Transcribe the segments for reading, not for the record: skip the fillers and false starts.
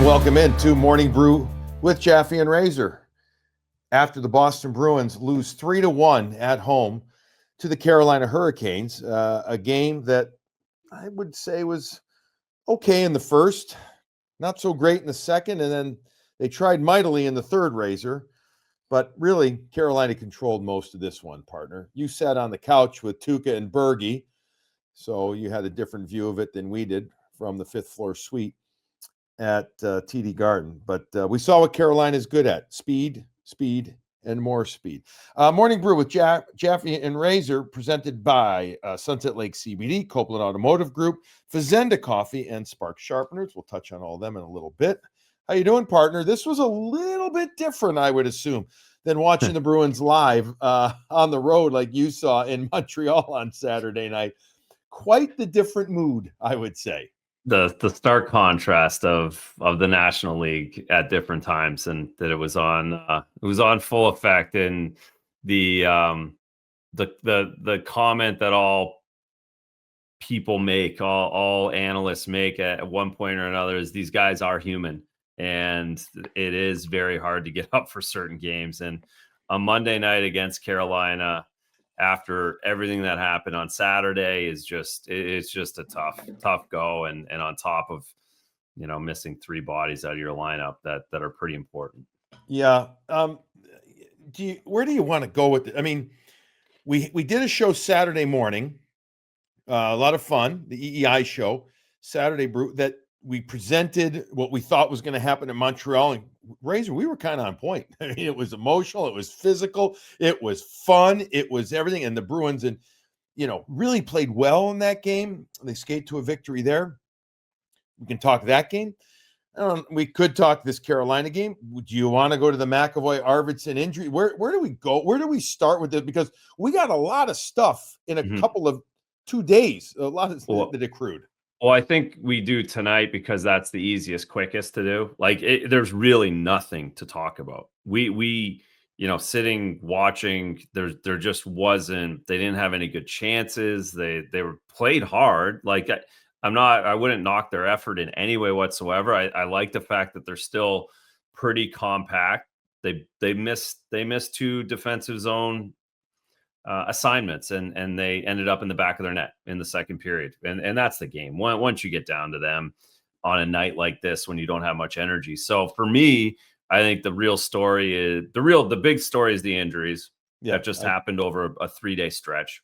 Welcome into Morning Brew with Jaffe and Razor. After the Boston Bruins lose 3-1 at home to the Carolina Hurricanes, a game that I would say was okay in the first, not so great in the second, and then they tried mightily in the third, Razor. But really, Carolina controlled most of this one, partner. You sat on the couch with Tuukka and Bergie, so you had a different view of it than we did from the fifth floor suite at TD Garden. But we saw what Carolina is good at: speed, and more speed. Morning Brew with Jaffe and Razor, presented by Sunset Lake CBD, Copeland Automotive Group, Fazenda Coffee, and Spark Sharpeners. We'll touch on all of them in a little bit. How you doing, partner? This was a little bit different, I would assume, than watching the Bruins live on the road like you saw in Montreal on Saturday night. Quite the different mood, I would say. The stark contrast of the National League at different times, and that it was on full effect. And the comment that all people make, all analysts make at one point or another, is these guys are human, and it is very hard to get up for certain games. And on Monday night against Carolina, after everything that happened on Saturday, it's just a tough go, and on top of missing three bodies out of your lineup that are pretty important. Yeah. Where do you want to go with it? I mean, we did a show Saturday morning, a lot of fun, the EEI show Saturday brew, that we presented what we thought was going to happen in Montreal. And Razor, we were kind of on point. I mean, it was emotional, it was physical, it was fun, it was everything. And the Bruins, and really played well in that game. They skate to a victory there. We can talk that game. We could talk this Carolina game. Do you want to go to the McAvoy Arvdson injury? Where do we go? Where do we start with it? Because we got a lot of stuff in a couple of 2 days, a lot of that accrued. Well, I think we do tonight because that's the easiest, quickest to do. Like, there's really nothing to talk about. We sitting watching, there just wasn't. They didn't have any good chances. They were played hard. Like, I wouldn't knock their effort in any way whatsoever. I like the fact that they're still pretty compact. They missed two defensive zone assignments, and they ended up in the back of their net in the second period. And that's the game. Once you get down to them on a night like this, when you don't have much energy. So for me, I think the real story is the big story is the injuries that just happened over a 3-day stretch.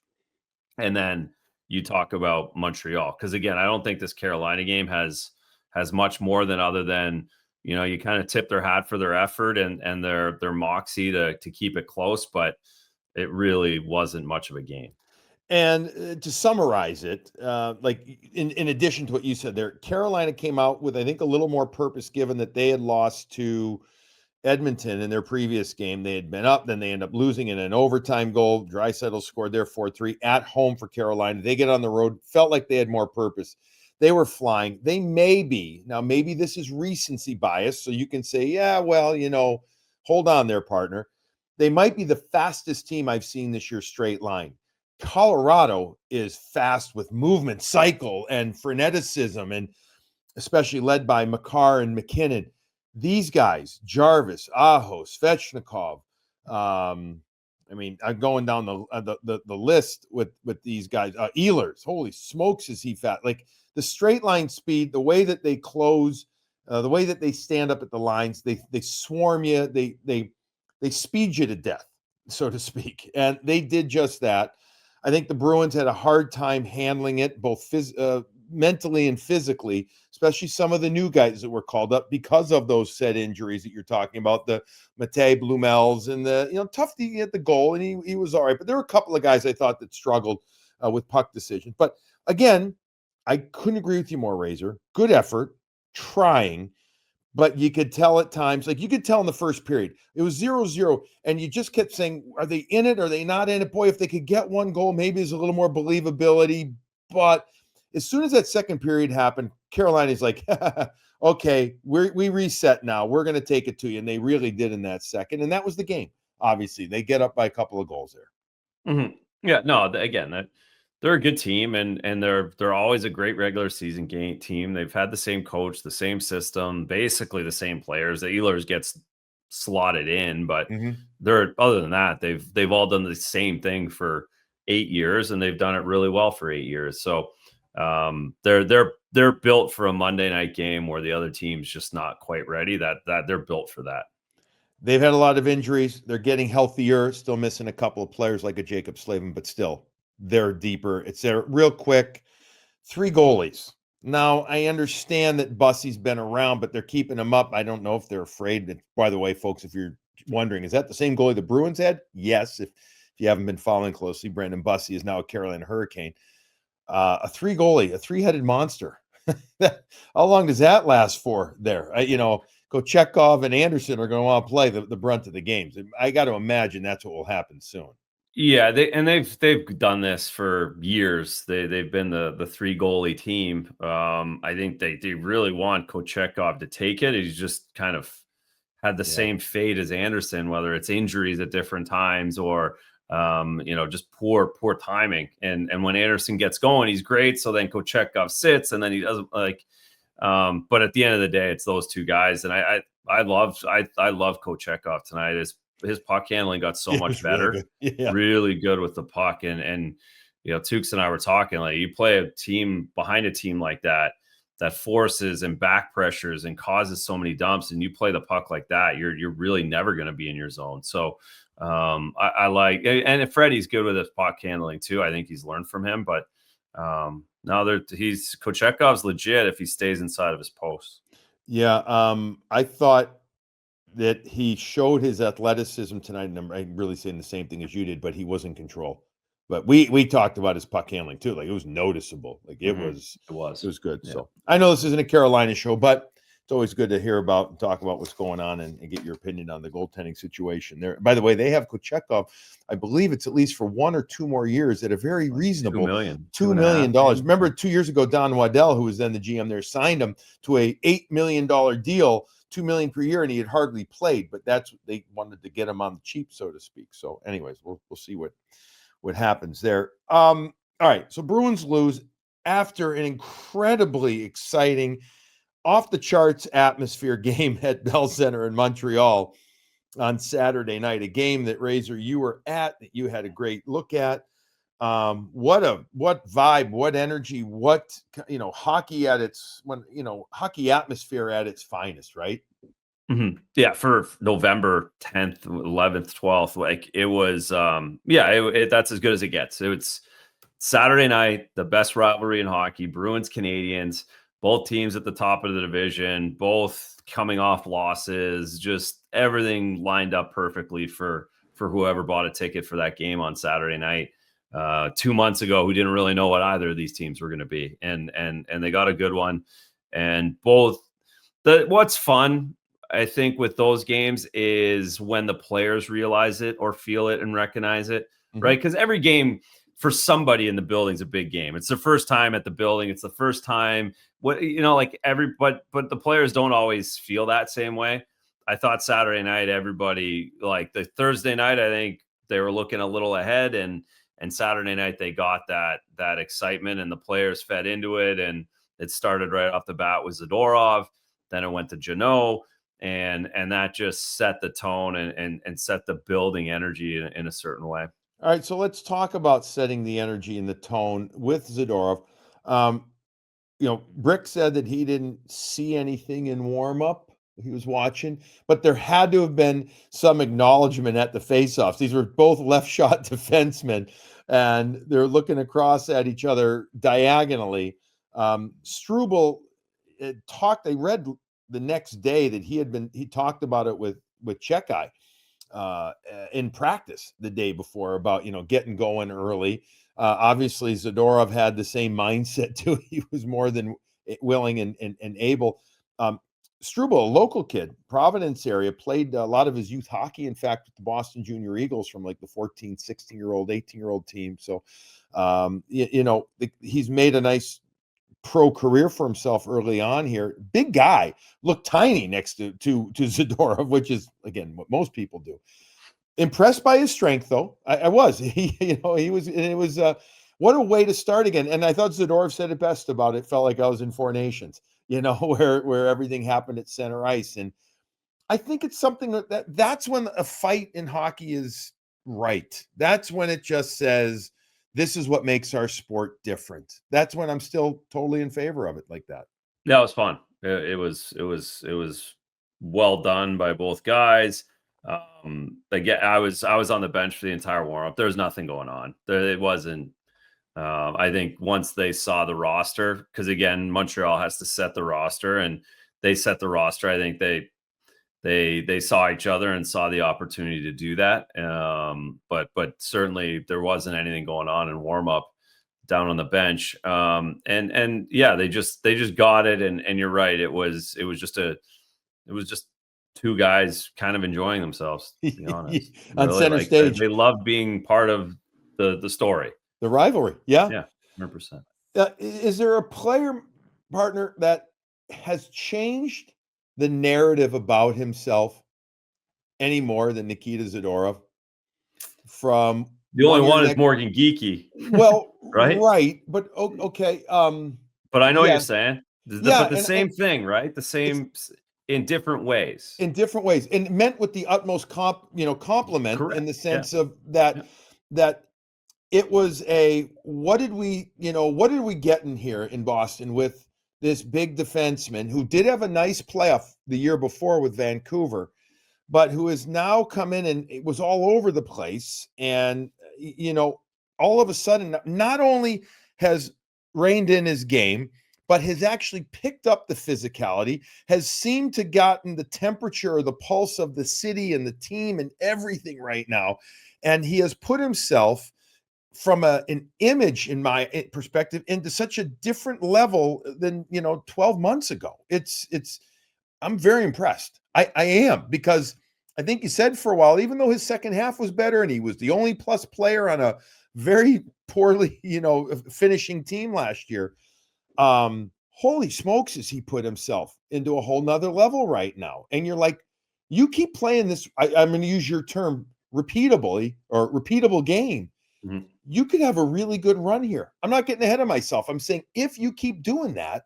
And then you talk about Montreal, because again, I don't think this Carolina game has much more than other than, you kind of tip their hat for their effort and their moxie to keep it close, but it really wasn't much of a game. And to summarize it, like in addition to what you said there, Carolina came out with, I think, a little more purpose, given that they had lost to Edmonton in their previous game. They had been up, then they end up losing in an overtime goal. Draisaitl scored their 4-3 at home for Carolina. They get on the road, felt like they had more purpose. They were flying. They maybe this is recency bias, so you can say, yeah, well, hold on there, partner. They might be the fastest team I've seen this year straight line. Colorado is fast with movement, cycle, and freneticism, and especially led by CAR and McKinnon. These guys, Jarvis, Aho, Svechnikov. I'm going down the list with these guys. Ehlers, holy smokes, is he fat? Like, the straight line speed, the way that they close, the way that they stand up at the lines, they swarm you, they speed you to death, so to speak. And they did just that. I think the Bruins had a hard time handling it, both mentally and physically, especially some of the new guys that were called up because of those said injuries that you're talking about, the Matej Blumels and the, Tufte at the goal, and he was all right. But there were a couple of guys I thought that struggled with puck decision. But again, I couldn't agree with you more, Razor. Good effort, trying. But you could tell at times, like you could tell in the first period, it was 0-0, and you just kept saying, are they in it? Are they not in it? Boy, if they could get one goal, maybe there's a little more believability. But as soon as that second period happened, Carolina's like, okay, we reset now. We're going to take it to you. And they really did in that second. And that was the game. Obviously, they get up by a couple of goals there. Mm-hmm. Yeah, no, again, They're a good team, and they're always a great regular season game team. They've had the same coach, the same system, basically the same players. The Ehlers gets slotted in, but Mhm. they're other than that, they've all done the same thing for 8 years, and they've done it really well for 8 years. So they're built for a Monday night game where the other team's just not quite ready. That they're built for that. They've had a lot of injuries. They're getting healthier, still missing a couple of players like a Jacob Slavin, but still, they're deeper. It's there real quick. 3 goalies. Now, I understand that Bussy's been around, but they're keeping him up. I don't know if they're afraid. That, by the way, folks, if you're wondering, is that the same goalie the Bruins had? Yes. If you haven't been following closely, Brandon Bussy is now a Carolina Hurricane. A 3 goalie, a 3-headed monster. How long does that last for there? Kochetkov and Anderson are going to want to play the brunt of the games. I got to imagine that's what will happen soon. Yeah, they've done this for years. They've been the 3 goalie team. I think they really want Kochetkov to take it. He's just kind of had the Yeah. same fate as Anderson, whether it's injuries at different times or just poor timing. And when Anderson gets going, he's great. So then Kochetkov sits, and then he doesn't like. But at the end of the day, it's those 2 guys, and I love Kochetkov tonight. His puck handling got so It much was really better, good. Yeah. really good with the puck. And Tukes and I were talking, like, you play a team behind a team like that forces and back pressures and causes so many dumps, and you play the puck like that, you're really never going to be in your zone. So I like, and Freddie's good with his puck handling too. I think he's learned from him, but now Kochekov's legit if he stays inside of his post. Yeah. I thought that he showed his athleticism tonight, and I'm really saying the same thing as you did, but he was in control. But we talked about his puck handling too. Like, it was noticeable. Like, it was good. Yeah. So I know this isn't a Carolina show, but it's always good to hear about and talk about what's going on and get your opinion on the goaltending situation there. By the way, they have Kochetkov. I believe it's at least for 1 or 2 more years at a very reasonable $2 million. Remember 2 years ago, Don Waddell, who was then the GM there, signed him to a $8 million deal, $2 million per year, and he had hardly played. But that's what they wanted to get him on the cheap, so to speak. So, anyways, we'll see what happens there. All right, so Bruins lose after an incredibly exciting, off the charts atmosphere game at Bell Center in Montreal on Saturday night, a game that, Razor, you were at, that you had a great look at. What vibe, what energy, what hockey at its hockey atmosphere at its finest, right? Mm-hmm. Yeah, for November 10th, 11th, 12th, like, it was that's as good as it gets. It's Saturday night, the best rivalry in hockey, Bruins Canadians, both teams at the top of the division, both coming off losses, just everything lined up perfectly for whoever bought a ticket for that game on Saturday night. 2 months ago, who didn't really know what either of these teams were going to be, and they got a good one. And what's fun, I think, with those games is when the players realize it or feel it and recognize it, right? Because every game for somebody in the building is a big game. It's the first time at the building. It's the first time. But the players don't always feel that same way. I thought Saturday night, everybody, like the Thursday night, I think they were looking a little ahead, and Saturday night they got that excitement, and the players fed into it, and it started right off the bat with Zadorov. Then it went to Janot. And that just set the tone and set the building energy in a certain way. All right, so let's talk about setting the energy and the tone with Zadorov. Brick said that he didn't see anything in warm-up he was watching, but there had to have been some acknowledgement at the faceoffs. These were both left shot defensemen, and they're looking across at each other diagonally. Struble talked, they read the next day that he talked about it with Chekai in practice the day before about getting going early. Obviously Zadorov had the same mindset too. He was more than willing and able. Struble, a local kid, Providence area, played a lot of his youth hockey, in fact, with the Boston Junior Eagles from like the 14, 16-year-old, 18-year-old team. So he's made a nice pro career for himself early on here. Big guy, looked tiny next to Zadorov, which is, again, what most people do. Impressed by his strength, though. I was. He was. And it was what a way to start again. And I thought Zadorov said it best about it. Felt like I was in Four Nations, where everything happened at center ice. And I think it's something that's when a fight in hockey is right. That's when it just says, this is what makes our sport different. That's when I'm still totally in favor of it like that. That was fun. It was well done by both guys. Again, I was on the bench for the entire warm up. There was nothing going on. It wasn't. I think once they saw the roster, because again, Montreal has to set the roster, and they set the roster. I think they saw each other and saw the opportunity to do that. But certainly there wasn't anything going on in warm up down on the bench. And yeah, they just got it. And you're right. It was just two guys kind of enjoying themselves, to be honest. On Really, center like, stage. they love being part of the story. The rivalry. Yeah. Yeah. 100%. Is there a player partner that has changed the narrative about himself any more than Nikita Zadorov? From The only one is Morgan Geeky. Well, right? Right. But okay. But I know what you're saying. Yeah, but the same thing, right? The same in different ways. In different ways. And meant with the utmost compliment. Correct. In the sense of that it was what did we get in here in Boston with this big defenseman who did have a nice playoff the year before with Vancouver, but who has now come in and it was all over the place. And, all of a sudden, not only has reined in his game, but has actually picked up the physicality, has seemed to gotten the temperature or the pulse of the city and the team and everything right now. And he has put himself from an image, in my perspective, into such a different level than 12 months ago. I'm very impressed. I am, because I think he said for a while, even though his second half was better and he was the only plus player on a very poorly finishing team last year, holy smokes, has he put himself into a whole nother level right now. And you're like, you keep playing this, I'm going to use your term, repeatable game. Mm-hmm. You could have a really good run here. I'm not getting ahead of myself. I'm saying if you keep doing that,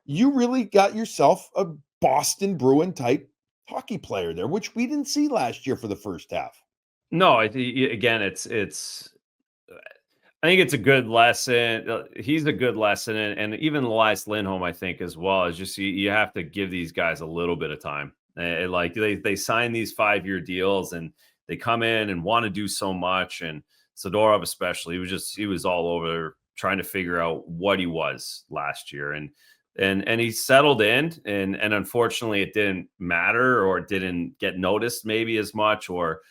you really got yourself a Boston Bruin type hockey player there, which we didn't see last year for the first half. No, I think again, I think it's a good lesson. He's a good lesson, and even Elias Lindholm, I think, as well. Is just you have to give these guys a little bit of time. Like they sign these 5-year deals, and they come in and want to do so much. And Zadorov, especially, he was all over trying to figure out what he was last year, and he settled in, and unfortunately it didn't matter, or it didn't get noticed maybe as much, or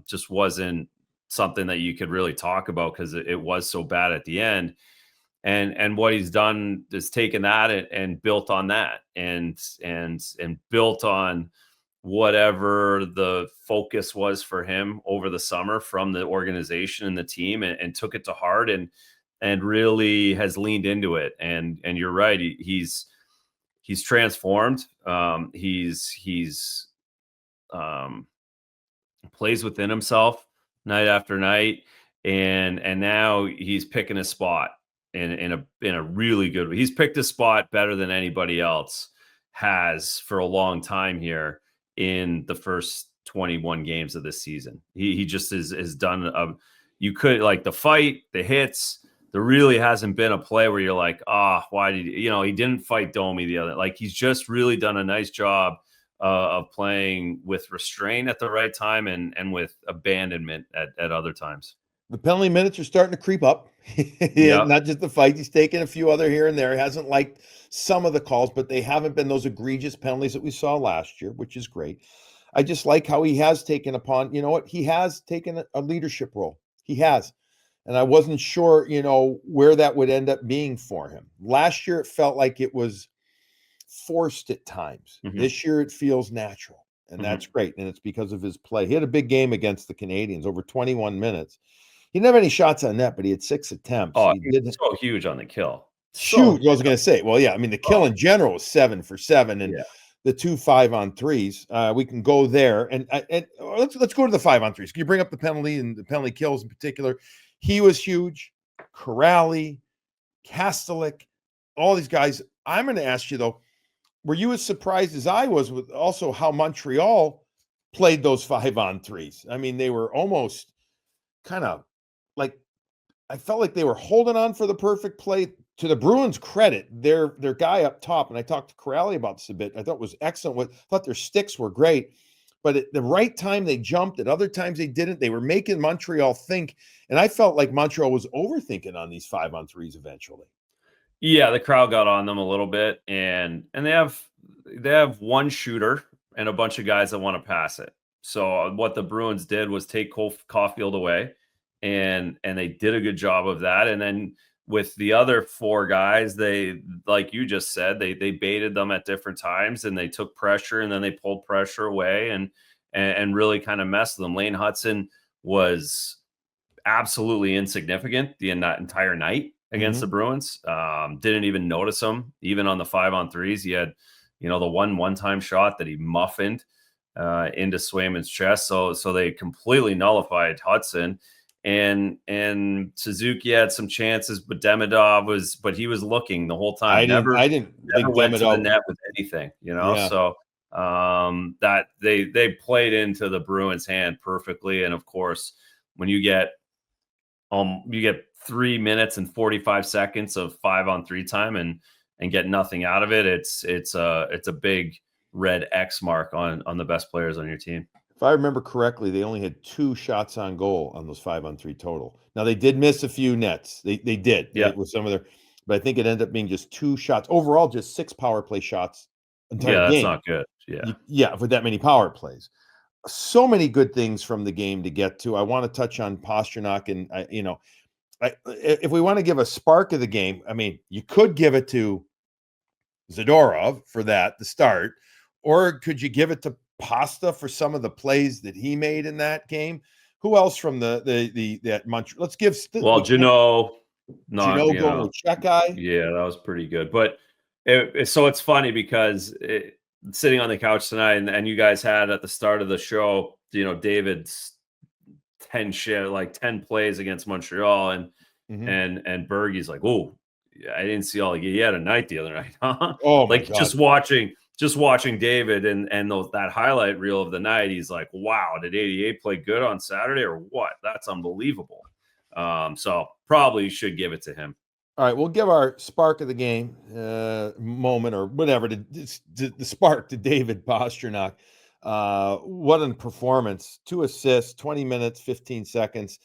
just wasn't something that you could really talk about because it was so bad at the end. And what he's done is taken that and built on that, and built on whatever the focus was for him over the summer from the organization and the team, and took it to heart, and really has leaned into it. And you're right. He's transformed. He's plays within himself night after night. And now he's picking a spot in a really good way. He's picked a spot better than anybody else has for a long time here in the first 21 games of this season. He just has done you could, like, the fight, the hits. There really hasn't been a play where you're like, why did he didn't fight Domi the other. Like, he's just really done a nice job of playing with restraint at the right time and with abandonment at other times. The penalty minutes are starting to creep up. Yeah. Not just the fight. He's taken a few other here and there. He hasn't liked some of the calls, but they haven't been those egregious penalties that we saw last year, which is great. I just like how he has taken upon, he has taken a leadership role. He has. And I wasn't sure, where that would end up being for him. Last year, it felt like it was forced at times. Mm-hmm. This year, it feels natural. And that's great. And it's because of his play. He had a big game against the Canadiens, over 21 minutes. He didn't have any shots on net, but he had 6 attempts. Oh, he did so huge on the kill. Shoot, I was going to say. Well, yeah, I mean, the kill in general was 7 for 7, and the 2 5-on-3s. We can go there, and let's go to the 5-on-3s. Can you bring up the penalty and the penalty kills in particular? He was huge. Corrali, Kastelik, all these guys. I'm going to ask you, though, were you as surprised as I was with also how Montreal played those 5-on-3s? I mean, they were almost kind of like, I felt like they were holding on for the perfect play. To the Bruins' credit, their guy up top, and I talked to Corrali about this a bit, I thought was excellent. I thought their sticks were great, but at the right time they jumped. At other times they didn't. They were making Montreal think, and I felt like Montreal was overthinking on these 5-on-3s eventually. Yeah, the crowd got on them a little bit, and they have one shooter and a bunch of guys that want to pass it. So what the Bruins did was take Caulfield away, and they did a good job of that. And then with the other four guys, they, like you just said, they baited them at different times, and they took pressure, and then they pulled pressure away, and really kind of messed with them. Lane Hutson was absolutely insignificant the entire night against the Bruins. Didn't even notice him, even on the 5-on-3s. He had, the one-time shot that he muffined into Swayman's chest. So they completely nullified Hudson. And Suzuki had some chances, but but he was looking the whole time. I didn't think Went to the Demidov. net with anything, Yeah. So that they played into the Bruins' hand perfectly. And of course, when you get 3 minutes and 45 seconds of 5-on-3 time and get nothing out of it, it's a big red X mark on the best players on your team. If I remember correctly, they only had 2 shots on goal on those 5-on-3 total. Now they did miss a few nets. They did. Yeah. With some of their, but I think it ended up being just 2 shots overall, just 6 power play shots entire Yeah, that's game. not good. Yeah. Yeah, with that many power plays. So many good things from the game to get to. I want to touch on Pastrnak, and if we want to give a spark of the game, I mean, you could give it to Zadorov for that, the start, or could you give it to Pasta for some of the plays that he made in that game? Who else from that Montreal? Let's give Janot going with Czechai. Yeah, that was pretty good. But so it's funny because sitting on the couch tonight, and you guys had at the start of the show, David's 10 plays against Montreal, and Bergie's like, oh, I didn't see all he had a night the other night, huh? Oh my God. Just watching David and that highlight reel of the night, he's like, wow, did 88 play good on Saturday or what? That's unbelievable. So probably should give it to him. All right, we'll give our spark of the game moment or whatever the spark to David Pastrnak. What a performance. 2 assists, 20 minutes, 15 seconds,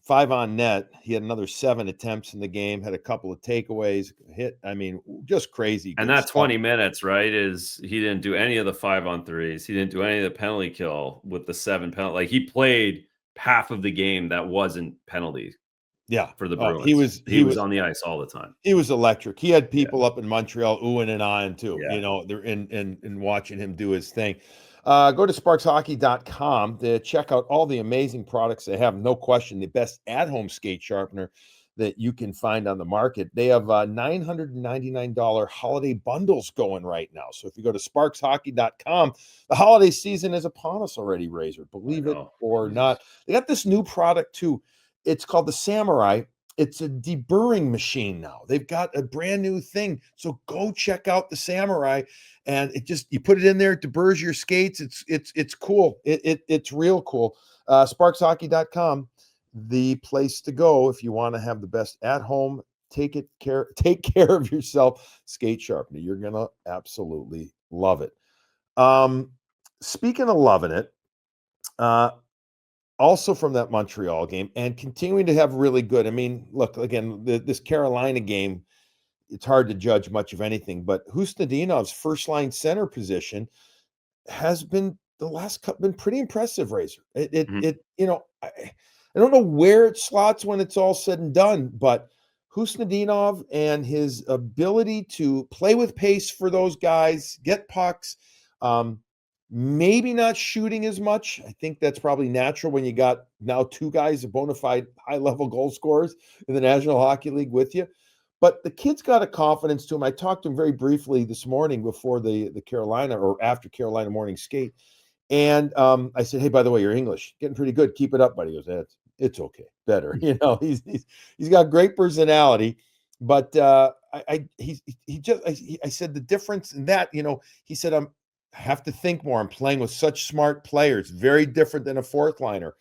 5 on net. He had another 7 attempts in the game, had a couple of takeaways, hit. I mean, just crazy. And that 20 minutes, right, is he didn't do any of the 5-on-3s. He didn't do any of the penalty kill with the 7 penalty. Like, he played half of the game that wasn't penalty. Yeah, for the Bruins. He was on the ice all the time. He was electric. He had people up in Montreal oohing and ahhing too. Yeah. They're in watching him do his thing. Go to sparkshockey.com to check out all the amazing products they have. No question, the best at-home skate sharpener that you can find on the market. They have $999 holiday bundles going right now. So if you go to sparkshockey.com, the holiday season is upon us already, Razor. Believe it or not. They got this new product too. It's called the Samurai. It's a deburring machine now. They've got a brand new thing. So go check out the Samurai, and you put it in there, it deburs your skates. It's cool. It's real cool. Sparkshockey.com, the place to go if you want to have the best at home. Take care of yourself skate sharpener. You're gonna absolutely love it. Speaking of loving it, also from that Montreal game and continuing to have really good. I mean, look, again, this Carolina game, it's hard to judge much of anything, but Husnadinov's first line center position has been been pretty impressive, Razor. I don't know where it slots when it's all said and done, but Husnadinov and his ability to play with pace for those guys, get pucks, maybe not shooting as much. I think that's probably natural when you got now 2 guys, bona fide high-level goal scorers in the National Hockey League with you. But the kid's got a confidence to him. I talked to him very briefly this morning before the Carolina or after Carolina morning skate. And I said, hey, by the way, you're English. Getting pretty good. Keep it up, buddy. He goes, It's okay. Better. He's got great personality, but I said the difference in that, he said, I have to think more. I'm playing with such smart players, very different than a fourth liner.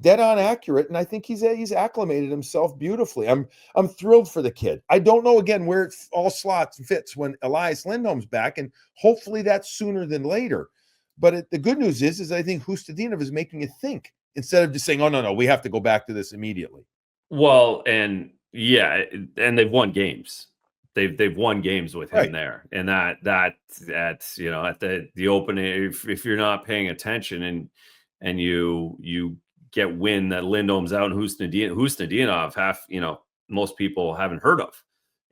Dead on accurate, and I think he's acclimated himself beautifully. I'm thrilled for the kid. I don't know again where it all slots fits when Elias Lindholm's back, and hopefully that's sooner than later. But the good news is I think Husnadinov is making you think instead of just saying, "Oh no, we have to go back to this immediately." Well, and yeah, and they've won games. They've won games with him there, and that's at the opening. If you're not paying attention and you get wind that Lindholm's out and Husnadinov most people haven't heard of,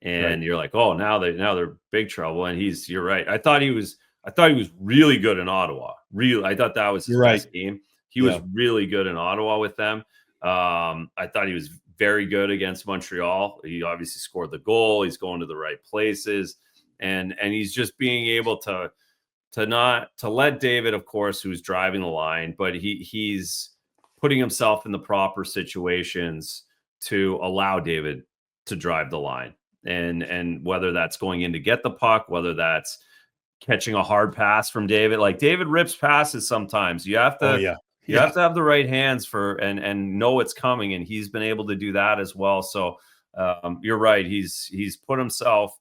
and you're like, oh, now they're big trouble. And you're right. I thought he was really good in Ottawa. Really, I thought that was his best game. He was really good in Ottawa with them. I thought he was very good against Montreal. He obviously scored the goal. He's going to the right places, and he's just being able to let David, of course, who's driving the line, but he's putting himself in the proper situations to allow David to drive the line, and whether that's going in to get the puck, whether that's catching a hard pass from David. Like, David rips passes sometimes. You have to. You have to have the right hands and know it's coming, and he's been able to do that as well. So you're right. He's put himself,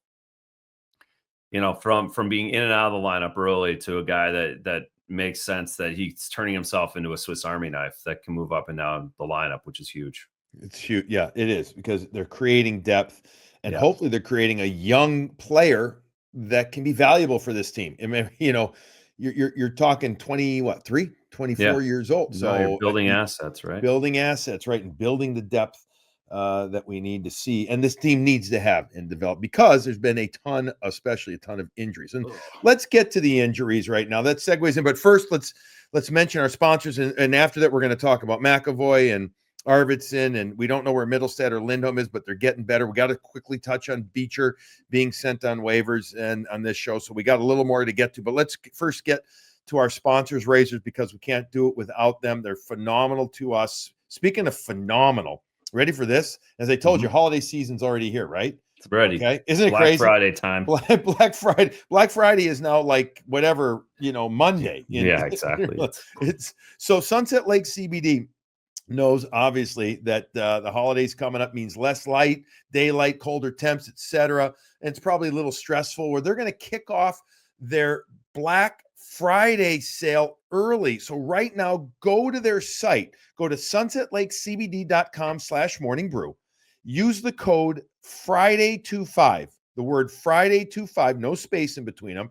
from being in and out of the lineup early to a guy that makes sense, that he's turning himself into a Swiss Army knife that can move up and down the lineup, which is huge. It's huge. Yeah, it is, because they're creating depth, and hopefully they're creating a young player that can be valuable for this team. I mean, you're talking 24 years old. So you're building assets, right? Building assets, right? And building the depth that we need to see. And this team needs to have and develop, because there's been especially a ton of injuries. And let's get to the injuries right now. That segues in. But first, let's mention our sponsors. And after that, we're going to talk about McAvoy and Arvdson, and we don't know where Middlestad or Lindholm is, but they're getting better. We got to quickly touch on Beecher being sent on waivers and on this show. So we got a little more to get to, but let's first get to our sponsors, Razors, because we can't do it without them. They're phenomenal to us. Speaking of phenomenal, ready for this? As I told you, holiday season's already here, right? It's ready. Okay. Isn't it crazy? Black Friday time. Black Friday is now like whatever, Monday. Yeah, exactly. It's so Sunset Lake CBD knows obviously that the holidays coming up means less light, daylight, colder temps, etc. And it's probably a little stressful, where they're going to kick off their Black Friday sale early. So right now, go to their site, go to sunsetlakecbd.com/morningbrew. Use the code Friday25, the word Friday25, no space in between them.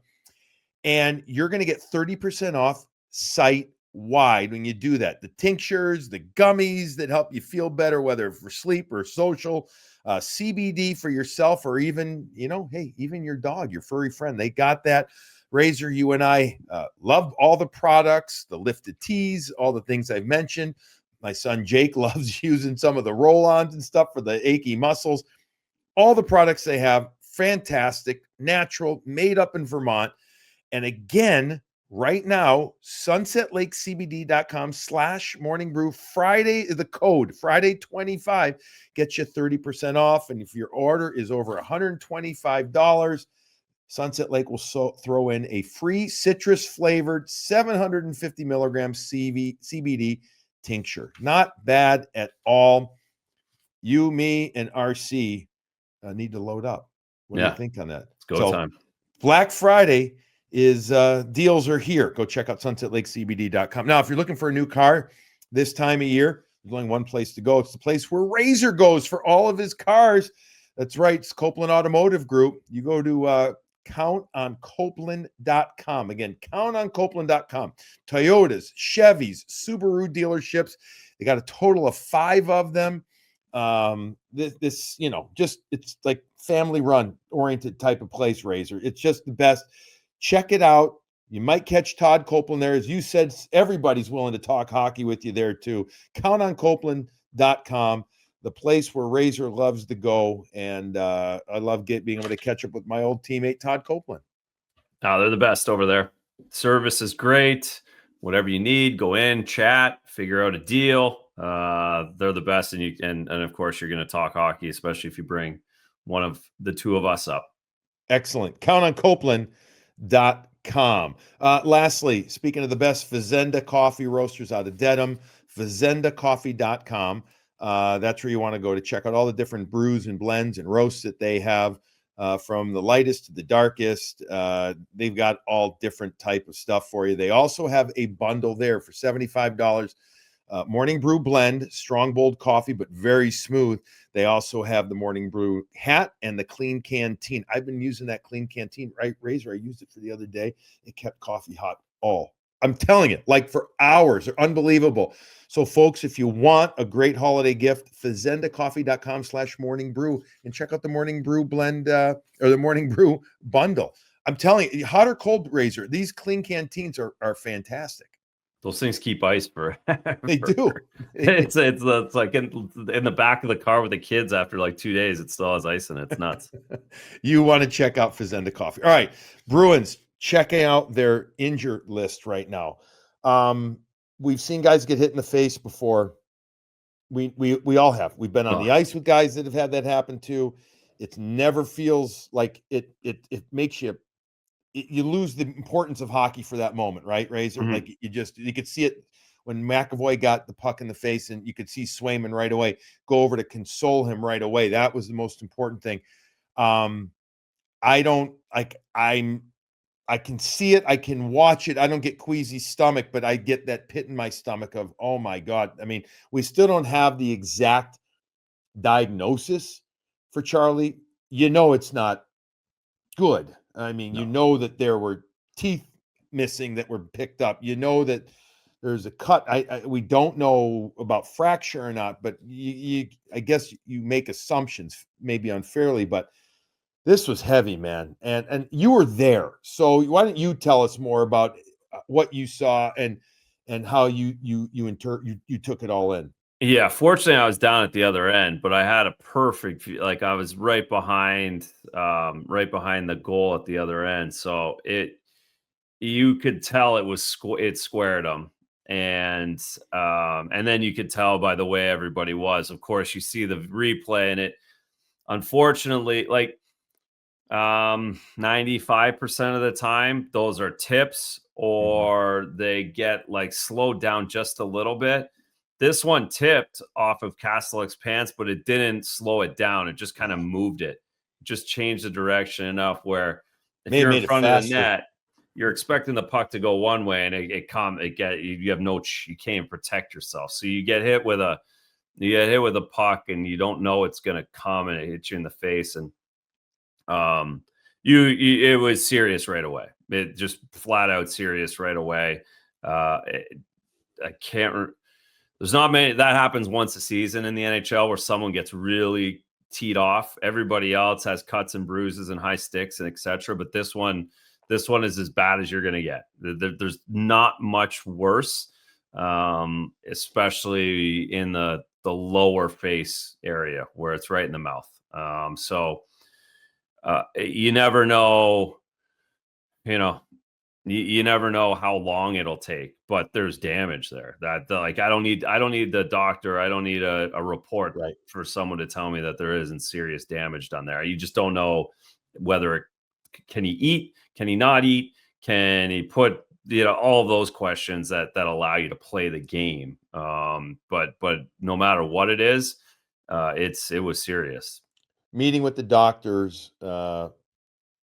And you're going to get 30% off site wide when you do that. The tinctures, the gummies that help you feel better, whether for sleep or social, CBD for yourself, or even, even your dog, your furry friend. They got that. Razor, you and I love all the products, the lifted tees, all the things I've mentioned. My son Jake loves using some of the roll-ons and stuff for the achy muscles. All the products they have, fantastic, natural, made up in Vermont. And again, right now, sunsetlakecbd.com/morningbrew. Friday, the code Friday25 gets you 30% off. And if your order is over $125, Sunset Lake will throw in a free citrus-flavored 750 milligram CBD tincture. Not bad at all. You, me, and RC need to load up. What do you think on that? It's go time. Black Friday is deals are here. Go check out sunsetlakecbd.com. Now, if you're looking for a new car this time of year, there's only one place to go. It's the place where Razor goes for all of his cars. That's right. It's Copeland Automotive Group. You go to countoncopeland.com. Again, countoncopeland.com. Toyotas, Chevys, Subaru dealerships. They got a total of 5 of them. It's like family run oriented type of place, Razor. It's just the best. Check it out. You might catch Todd Copeland there. As you said, everybody's willing to talk hockey with you there too. Countoncopeland.com, the place where Razor loves to go. And I love being able to catch up with my old teammate, Todd Copeland. Oh, they're the best over there. Service is great. Whatever you need, go in, chat, figure out a deal. They're the best, and and of course you're going to talk hockey, especially if you bring one of the two of us up. Excellent. Count on Copeland.com. Lastly, speaking of the best Fazenda coffee roasters out of Dedham, FazendaCoffee.com. That's where you want to go to check out all the different brews and blends and roasts that they have, from the lightest to the darkest. They've got all different type of stuff for you. They also have a bundle there for $75. Morning Brew blend, strong, bold coffee, but very smooth. They also have the Morning Brew hat and the Clean Canteen. I've been using that Clean Canteen, right, Razor? I used it for the other day. It kept coffee hot. I'm telling you, like for hours. They're unbelievable. So, folks, if you want a great holiday gift, FazendaCoffee.com/Morning Brew, and check out the Morning Brew blend, or the Morning Brew bundle. I'm telling you, hot or cold, Razor, these Clean Canteens are fantastic. Those things keep ice for. They do. It's like in the back of the car with the kids after like 2 days. It still has ice in it. It's nuts. You want to check out Fazenda Coffee. All right, Bruins checking out their injured list right now. We've seen guys get hit in the face before. We all have. We've been on the ice with guys that have had that happen too. It never feels like it makes you. You lose the importance of hockey for that moment, right, Razor? Mm-hmm. Like you could see it when McAvoy got the puck in the face, and you could see Swayman right away go over to console him right away. That was the most important thing. I can see it, I can watch it. I don't get queasy stomach, but I get that pit in my stomach of, oh my God. I mean, we still don't have the exact diagnosis for Charlie. It's not good. I mean, No. that there were teeth missing that were picked up. That there's a cut. We don't know about fracture or not, but I guess you make assumptions, maybe unfairly, but this was heavy, man. And you were there. So why don't you tell us more about what you saw and how you took it all in? Yeah, fortunately, I was down at the other end, but I had a perfect view. Like I was right behind the goal at the other end. So you could tell it was it squared them, and then you could tell by the way everybody was. Of course, you see the replay, and it unfortunately, like 95% of the time, those are tips or they get like slowed down just a little bit. This one tipped off of Kastelik's pants, but it didn't slow it down. It just kind of moved it. Just changed the direction enough where if you're in front of the net, you're expecting the puck to go one way, and you can't protect yourself. So you get hit with a puck, and you don't know it's going to come, and it hits you in the face, and it was serious right away. It just flat out serious right away. I can't. There's not many that happens once a season in the NHL where someone gets really teed off. Everybody else has cuts and bruises and high sticks and etc. But this one is as bad as you're going to get. There's not much worse, especially in the lower face area where it's right in the mouth. You never know. You never know how long it'll take, but there's damage there. I don't need the doctor. I don't need a report for someone to tell me that there isn't serious damage done there. You just don't know whether can he eat, can he not eat, can he put all of those questions that allow you to play the game. But no matter what it is, it was serious. Meeting with the doctors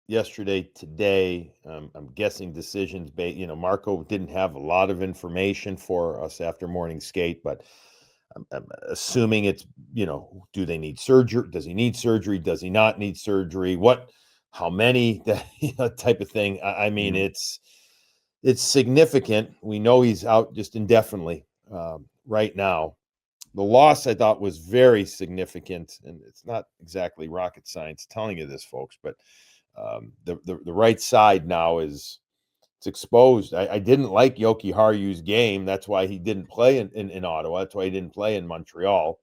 yesterday, today. I'm guessing decisions Marco didn't have a lot of information for us after morning skate, but I'm assuming it's, do they need surgery? Does he need surgery? Does he not need surgery? How many, that type of thing. I mean, it's significant. We know he's out just indefinitely right now. The loss, I thought, was very significant, and it's not exactly rocket science telling you this, folks, but the right side now it's exposed. I didn't like Yoki Haru's game. That's why he didn't play in Ottawa. That's why he didn't play in Montreal.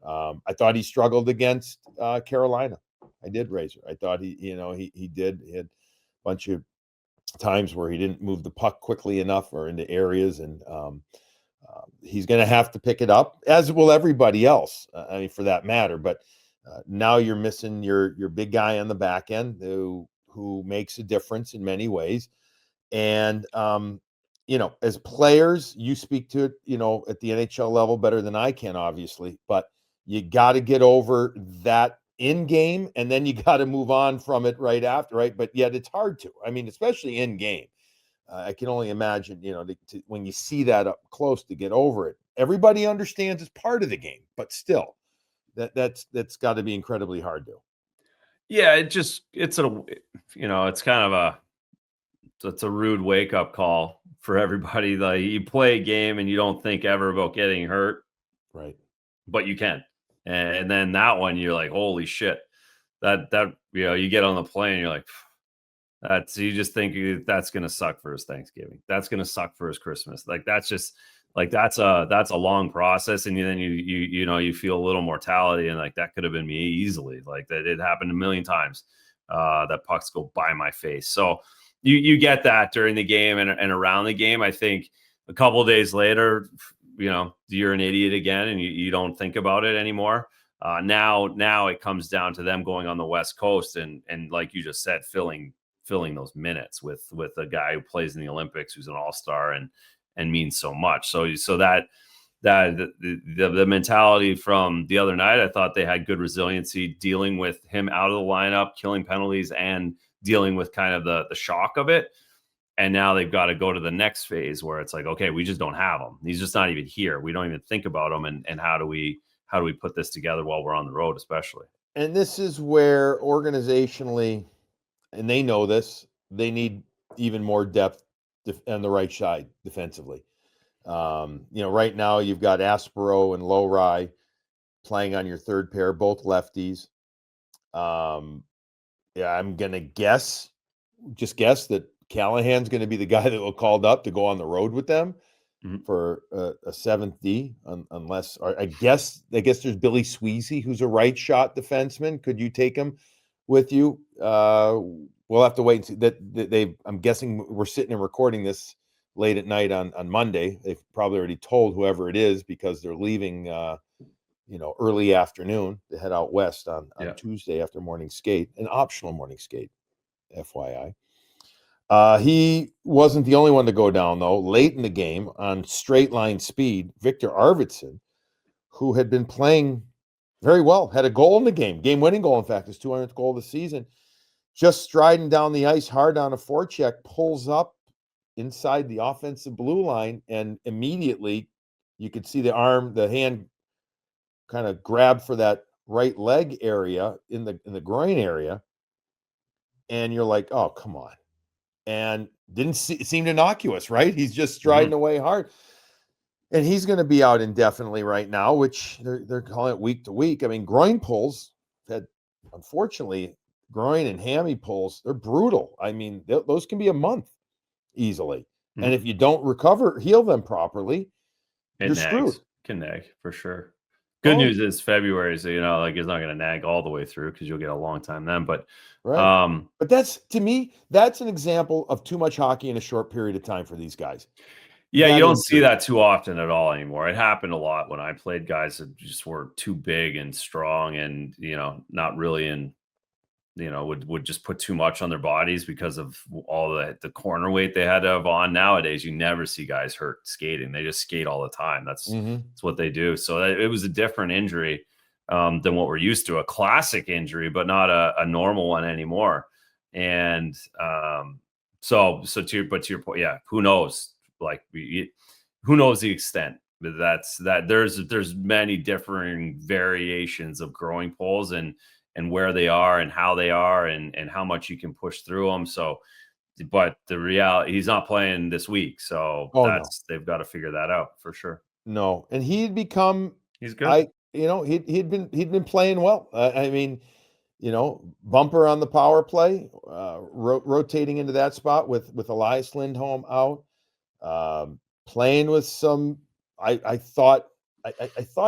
I thought he struggled against Carolina. I did, Razor. I thought he did. He had a bunch of times where he didn't move the puck quickly enough or into areas, and He's going to have to pick it up, as will everybody else. I mean, for that matter. But now you're missing your big guy on the back end who makes a difference in many ways. And as players, you speak to it, at the NHL level better than I can, obviously. But you got to get over that in game, and then you got to move on from it right after, right? But yet it's hard to. I mean, especially in game. I can only imagine, when you see that up close, to get over it. Everybody understands it's part of the game, but still, that's got to be incredibly hard to. Yeah, it's kind of it's a rude wake up call for everybody. Like, you play a game and you don't think ever about getting hurt, Right? but you can, and then that one you're like, holy shit, that you get on the plane, you're like, you just think that's gonna suck for his Thanksgiving. That's gonna suck for his Christmas. Like, that's just like that's a long process, and then you feel a little mortality, and like, that could have been me easily. Like, that it happened a million times. That pucks go by my face. So you get that during the game and around the game. I think a couple of days later, you're an idiot again, and you don't think about it anymore. Now it comes down to them going on the West Coast and like you just said, filling those minutes with a guy who plays in the Olympics, who's an all-star and means so much. So that the mentality from the other night, I thought they had good resiliency dealing with him out of the lineup, killing penalties, and dealing with kind of the shock of it. And now they've got to go to the next phase where it's like, okay, we just don't have him. He's just not even here. We don't even think about him. And how do we put this together while we're on the road, especially? And this is where organizationally, and they know this, they need even more depth on the right side defensively. Right now you've got Aspero and Lowry playing on your third pair, both lefties. I'm going to guess that Callahan's going to be the guy that will called up to go on the road with them for a seventh D, unless I guess there's Billy Sweezy, who's a right shot defenseman. Could you take him with you? We'll have to wait and see. That I'm guessing we're sitting and recording this late at night on Monday. They've probably already told whoever it is, because they're leaving early afternoon to head out west on Tuesday after morning skate, an optional morning skate, FYI. He wasn't the only one to go down, though. Late in the game, on straight line speed, Victor Arvdson, who had been playing very well, had a goal in the game-winning goal, in fact, his 200th goal of the season, just striding down the ice hard on a forecheck, pulls up inside the offensive blue line, and immediately you could see the hand kind of grab for that right leg area in the groin area, and you're like, oh, come on. And didn't seem innocuous, right? He's just striding away hard. And he's going to be out indefinitely right now, which they're calling it week to week. I mean, groin pulls, unfortunately, groin and hammy pulls, they're brutal. I mean, those can be a month easily. And if you don't heal them properly, you're screwed. Can nag for sure. Good news is February, so like, it's not going to nag all the way through, because you'll get a long time then. But right. But that's, to me, that's an example of too much hockey in a short period of time for these guys. Yeah, you don't see that too often at all anymore. It happened a lot when I played, guys that just were too big and strong, and not really in, would just put too much on their bodies because of all the corner weight they had to have on. Nowadays, you never see guys hurt skating. They just skate all the time. That's what they do. So it was a different injury than what we're used to, a classic injury, but not a normal one anymore. And so to your point, yeah, who knows? Like, who knows the extent? But there's many differing variations of growing pulls, and where they are and how they are, and how much you can push through them. So, but the reality, he's not playing this week. So they've got to figure that out for sure. No. And he's good. He'd been playing well. I mean, bumper on the power play, rotating into that spot with Elias Lindholm out, playing with some, I thought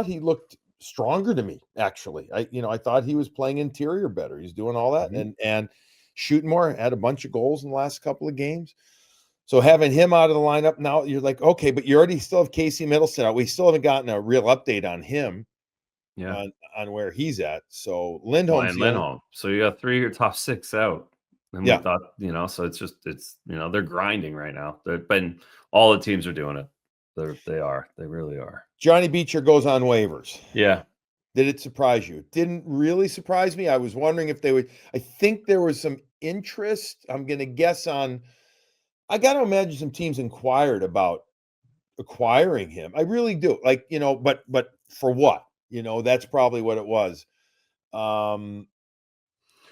he looked stronger to me, actually. I thought he was playing interior better. He's doing all that and shooting more, had a bunch of goals in the last couple of games. So having him out of the lineup now, you're like, okay, but you already still have Casey Middleton out. We still haven't gotten a real update on him, Yeah. on where he's at. So Well, Lindholm's and the only, Lindholm. So you got 3 of your top 6 out. And we yeah. thought, so it's they're grinding right now. But all the teams are doing it. They are. They really are. Johnny Beecher goes on waivers. Yeah. Did it surprise you? It didn't really surprise me. I was wondering if they would. I think there was some interest. I'm going to guess on. I got to imagine some teams inquired about acquiring him. I really do. Like, but for what? That's probably what it was.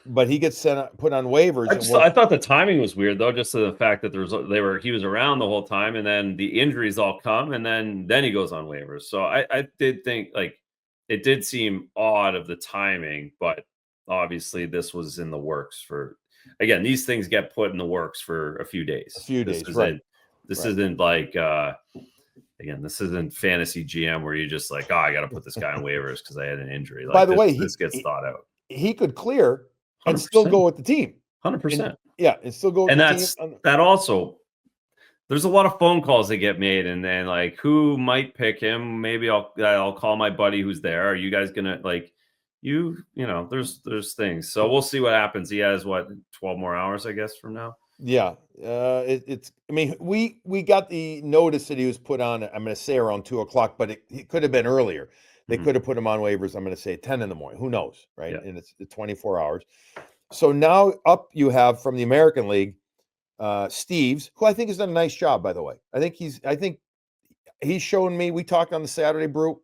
But he gets put on waivers, I thought the timing was weird though, just to the fact that he was around the whole time, and then the injuries all come, and then he goes on waivers. So I did think, like, it did seem odd of the timing, but obviously this was in the works for. Again, these things get put in the works for a few days. a few This days, isn't right? this Right. isn't like again, this isn't fantasy GM where you just like, oh, I got to put this guy on waivers because I had an injury. Like, By the way, this gets thought out. he could clear and still 100%. go with the team. 100%. Yeah, and still go with And the team. that also, there's a lot of phone calls that get made, and then like, who might pick him? Maybe I'll call my buddy who's there. Are you guys gonna like there's things. So we'll see what happens. He has 12 more hours, I guess, from now. Yeah, it's. I mean, we got the notice that he was put on. I'm going to say around 2:00, but it could have been earlier. They could have put him on waivers. I'm going to say 10 in the morning. Who knows, right? Yeah. And it's 24 hours. So now up you have from the American League, Steves, who I think has done a nice job. By the way, I think he's shown me. We talked on the Saturday Brew.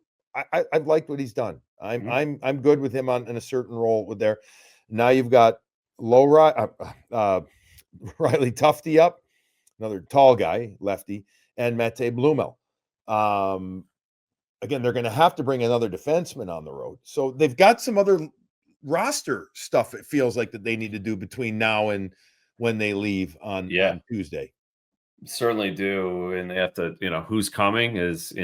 I've liked what he's done. I'm good with him in a certain role with there. Now you've got Riley Tufte up, another tall guy, lefty, and Mate Blumel. Again, they're going to have to bring another defenseman on the road. So they've got some other roster stuff, it feels like, that they need to do between now and when they leave on Tuesday. Certainly do. And they have to, who's coming is,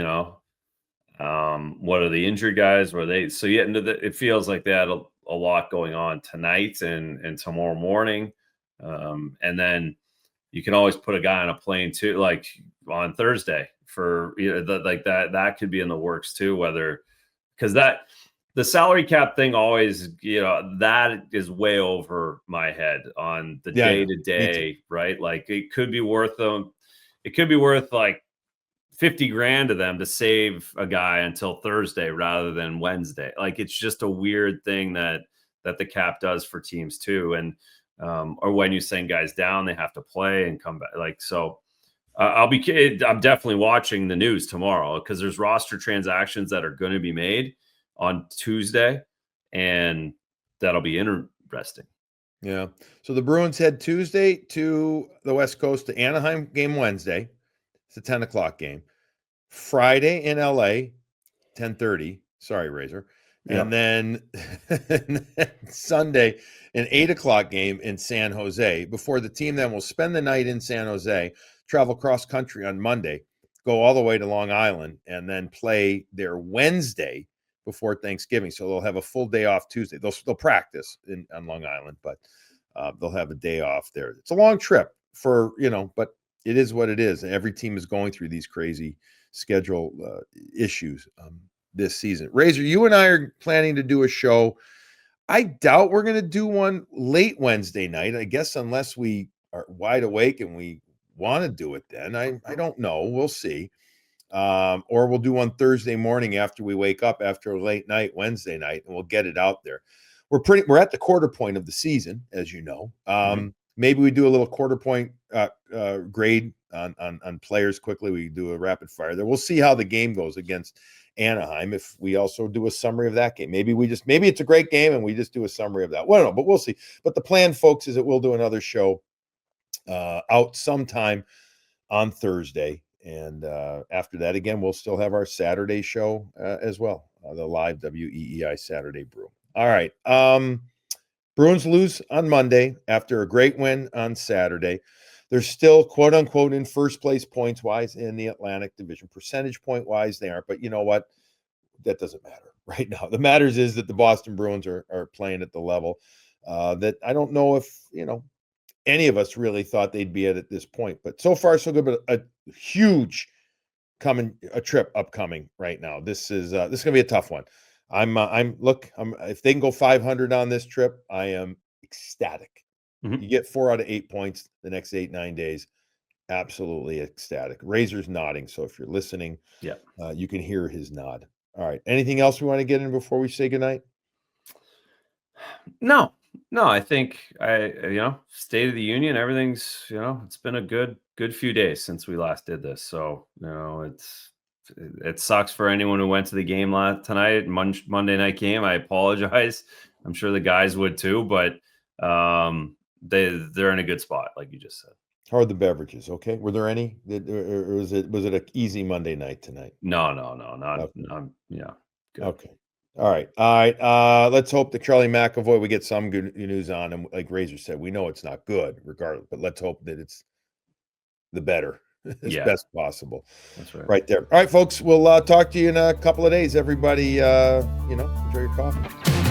what are the injured guys? So you get into it feels like they had a lot going on tonight and tomorrow morning. And then you can always put a guy on a plane too, like on Thursday for that could be in the works too, because the salary cap thing always, that is way over my head on the day to day, right? Like it could be worth like 50 grand to them to save a guy until Thursday rather than Wednesday. Like, it's just a weird thing that the cap does for teams too. And, or when you send guys down, they have to play and come back. Like, so I'm definitely watching the news tomorrow because there's roster transactions that are going to be made on Tuesday, and that'll be interesting. Yeah. So the Bruins head Tuesday to the West Coast to Anaheim game Wednesday. It's a 10:00 game. Friday in LA, 10:30. Sorry, Razor. Yep. And then Sunday, an 8:00 game in San Jose before the team then will spend the night in San Jose, travel cross country on Monday, go all the way to Long Island, and then play their Wednesday before Thanksgiving. So they'll have a full day off Tuesday. They'll practice on Long Island, but they'll have a day off there. It's a long trip but it is what it is. Every team is going through these crazy schedule issues this season. Razor, you and I are planning to do a show. I doubt we're going to do one late Wednesday night, I guess, unless we are wide awake and we want to do it then. I don't know. We'll see. Or we'll do one Thursday morning after we wake up after a late night Wednesday night, and we'll get it out there. We're at the quarter point of the season, as you know. Maybe we do a little quarter point grade on players quickly. We do a rapid fire there. We'll see how the game goes against Anaheim. If we also do a summary of that game, maybe it's a great game and we just do a summary of that. Well, I don't know, but we'll see. But the plan, folks, is that we'll do another show out sometime on Thursday. And after that, again, we'll still have our Saturday show as well, the live WEEI Saturday Brew. All right. Bruins lose on Monday after a great win on Saturday. They're still, quote unquote, in first place points wise in the Atlantic Division. Percentage point wise, they aren't. But you know what? That doesn't matter right now. The matters is that the Boston Bruins are playing at the level that I don't know if, any of us really thought they'd be at this point. But so far, so good. But a huge trip upcoming right now. This is gonna be a tough one. If they can go 500 on this trip, I am ecstatic. Mhm. You get 4 out of 8 points the next 8-9 days. Absolutely ecstatic. Razor's nodding, so if you're listening, Yeah. you can hear his nod. All right. Anything else we want to get in before we say goodnight? No, I think State of the Union, everything's, it's been a good few days since we last did this. So, it sucks for anyone who went to the game tonight, Monday night game. I apologize. I'm sure the guys would too, but they're in a good spot, like you just said. How are the beverages? Okay. Were there any? Or was it an easy Monday night tonight? No, not Okay. yeah. Good. Okay. All right. Let's hope that Charlie McAvoy, we get some good news on him. Like Razor said, we know it's not good regardless, but let's hope that it's the better as best possible. That's right. Right there. All right, folks. We'll talk to you in a couple of days. Everybody, enjoy your coffee.